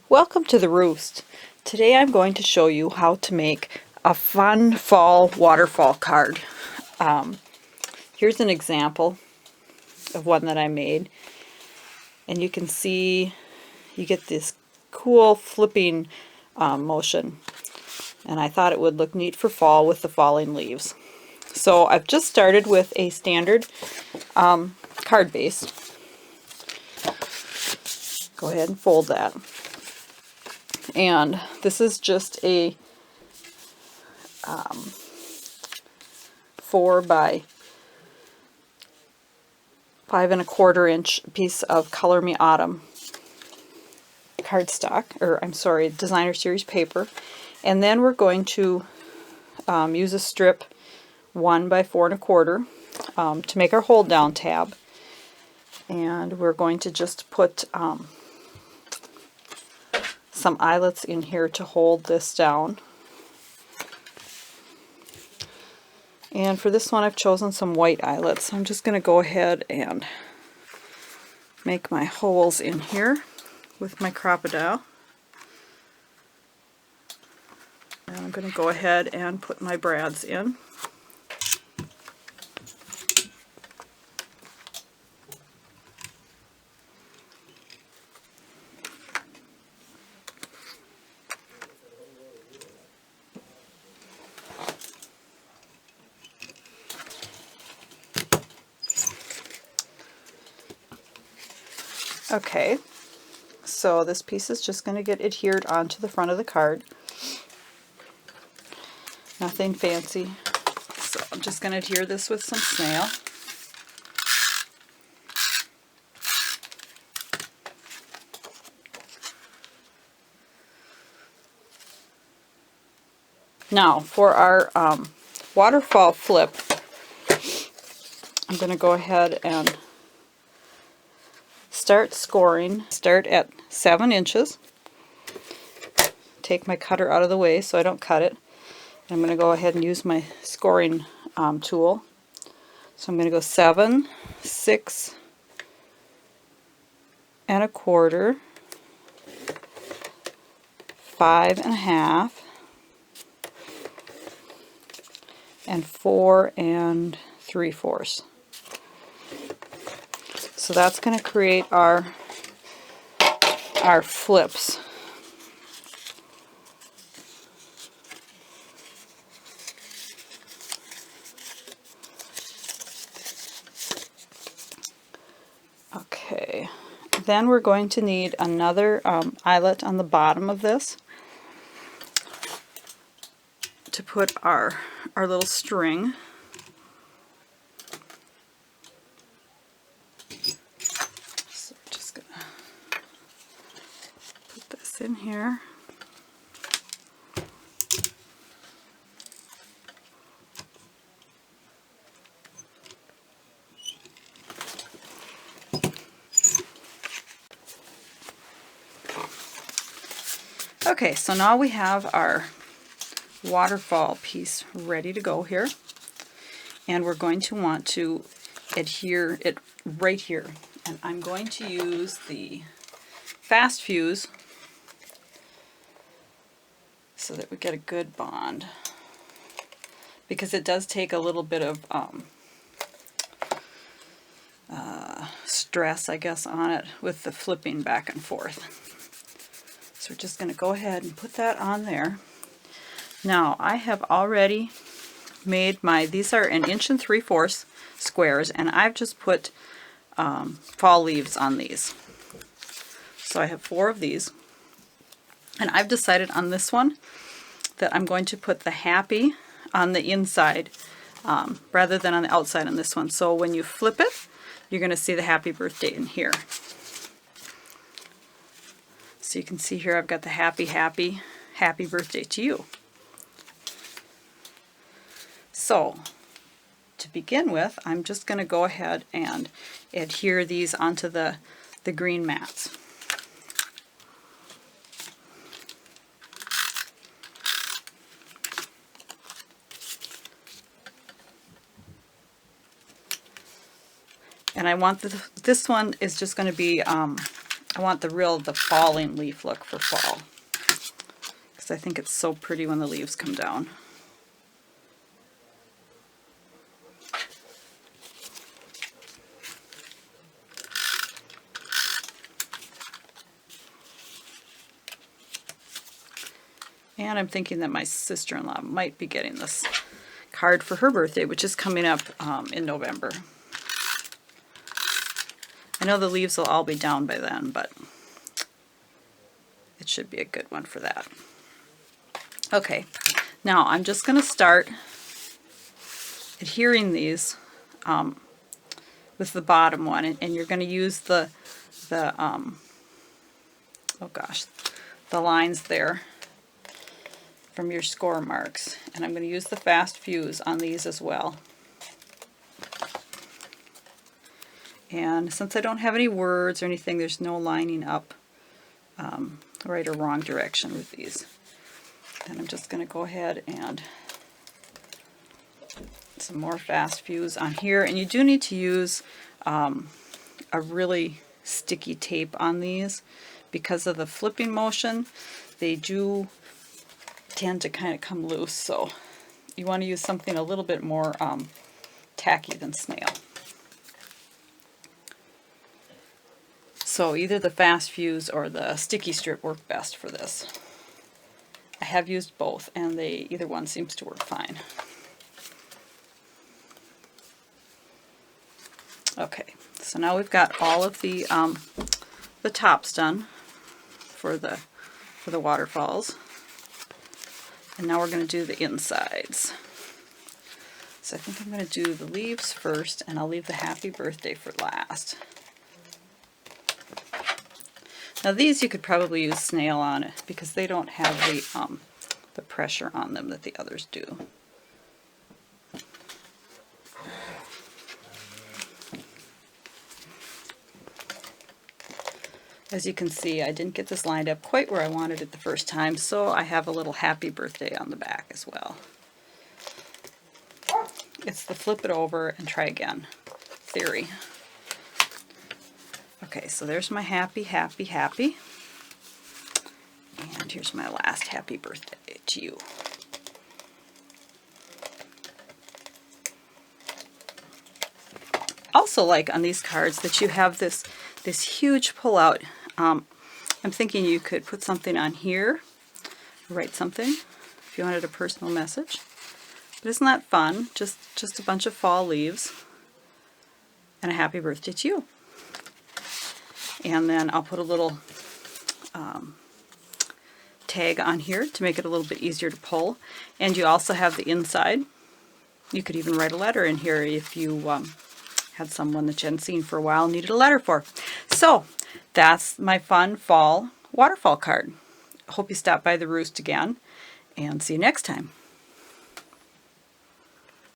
Welcome to the Roost. Today I'm going to show you how to make a fun fall waterfall card. Here's an example of one that I made, and you can see you get this cool flipping motion, and I thought it would look neat for fall with the falling leaves. So I've just started with a standard card base. Go ahead and fold that. And this is just a 4 by 5 1/4 inch piece of Color Me Autumn cardstock, or I'm sorry, Designer Series paper. And then we're going to use a strip 1 by 4 1/4 to make our hold down tab. And we're going to just put some eyelets in here to hold this down. And for this one I've chosen some white eyelets. I'm just going to go ahead and make my holes in here with my crocodile. And I'm going to go ahead and put my brads in. Okay, so this piece is just going to get adhered onto the front of the card. Nothing fancy. So I'm just going to adhere this with some snail. Now for our waterfall flip, I'm going to go ahead and start scoring. Start at 7 inches. Take my cutter out of the way so I don't cut it. I'm going to go ahead and use my scoring tool. So I'm going to go 7, 6 1/4, 5 1/2, and 4 3/4. So that's going to create our flips. Okay, then we're going to need another eyelet on the bottom of this to put our little string. So I'm just going to put this in here. Okay, so now we have our waterfall piece ready to go here, and we're going to want to adhere it right here, and I'm going to use the fast fuse so that we get a good bond, because it does take a little bit of stress, I guess, on it with the flipping back and forth. So we're just going to go ahead and put that on there. Now I have already made these are 1 3/4 inch squares, and I've just put fall leaves on these. So I have 4 of these, and I've decided on this one that I'm going to put the happy on the inside rather than on the outside on this one. So when you flip it, you're going to see the happy birthday in here. So you can see here I've got the happy birthday to you. So to begin with, I'm just going to go ahead and adhere these onto the green mats. And I want this one is just going to be I want the falling leaf look for fall, because I think it's so pretty when the leaves come down. And I'm thinking that my sister-in-law might be getting this card for her birthday, which is coming up in November. I know the leaves will all be down by then, but it should be a good one for that. Okay, now I'm just going to start adhering these with the bottom one, and you're going to use the lines there from your score marks, and I'm going to use the fast fuse on these as well. And since I don't have any words or anything, there's no lining up right or wrong direction with these. And I'm just going to go ahead and some more fast fuse on here. And you do need to use a really sticky tape on these because of the flipping motion. They do tend to kind of come loose, so you want to use something a little bit more tacky than snail. So either the fast fuse or the sticky strip work best for this. I have used both, and either one seems to work fine. Okay, so now we've got all of the tops done for the waterfalls. And now we're going to do the insides. So I think I'm going to do the leaves first, and I'll leave the happy birthday for last. Now these you could probably use snail on it because they don't have the pressure on them that the others do. As you can see, I didn't get this lined up quite where I wanted it the first time, so I have a little happy birthday on the back as well. It's the flip it over and try again theory. Okay, so there's my happy, happy, happy. And here's my last happy birthday to you. Also like on these cards that you have this huge pullout. I'm thinking you could put something on here, write something if you wanted a personal message. But isn't that fun? Just a bunch of fall leaves and a happy birthday to you. And then I'll put a little tag on here to make it a little bit easier to pull. And you also have the inside. You could even write a letter in here if you had someone that you hadn't seen for a while and needed a letter for. So that's my fun fall waterfall card. Hope you stop by the Roost again, and see you next time.